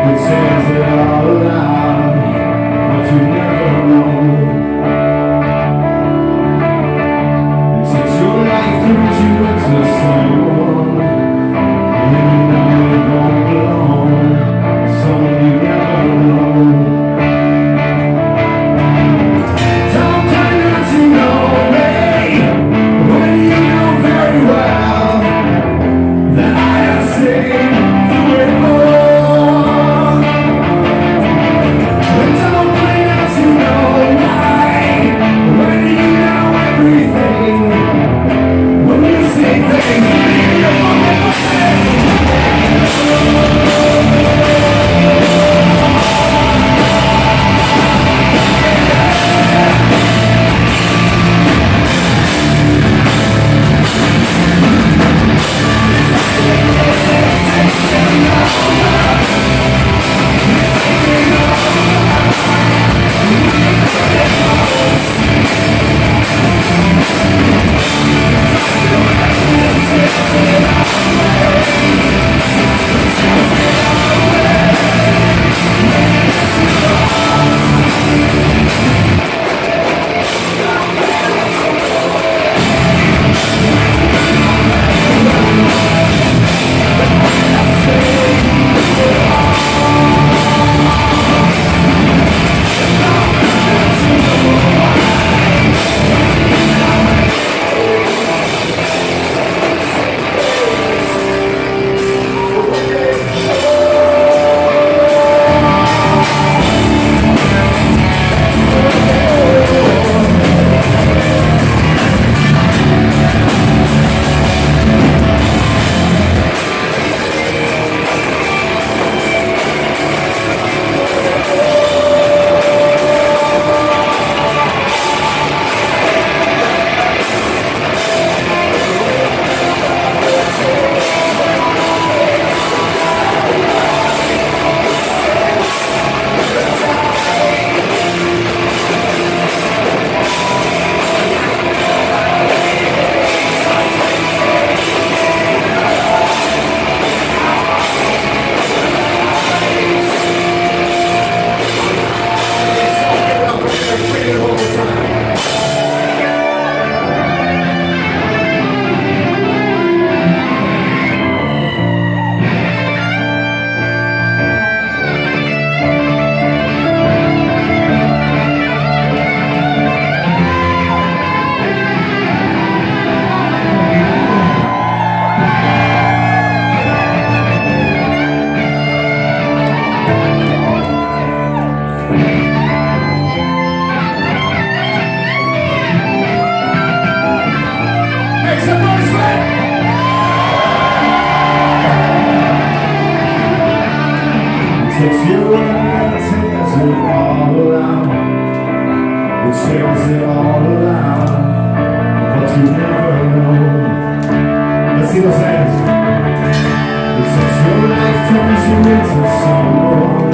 It says it all out, but you never know. It takes your life to put you into someone, and you know you don't belong. Someone you never know. Don't claim that you know me when you know very well that I have seen through it all. And don't claim that you know why when you know everything. When you see things, leave your takes you and tears it all around. It tears it all around, but you never know. Let's see those hands. It takes your life, turns you into someone.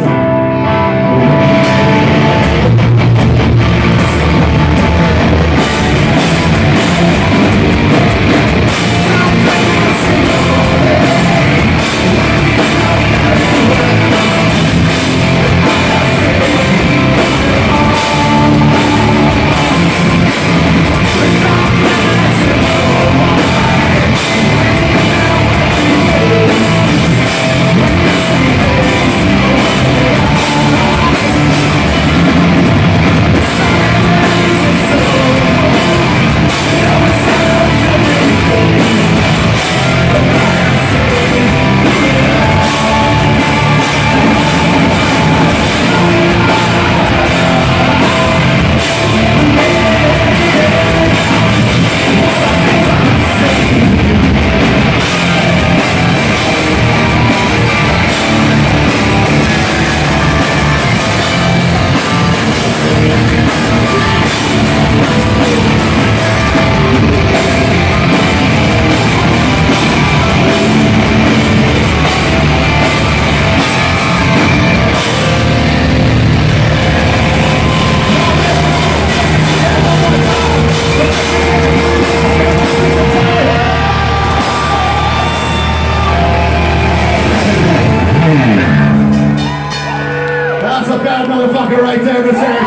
motherfucker right there in the center.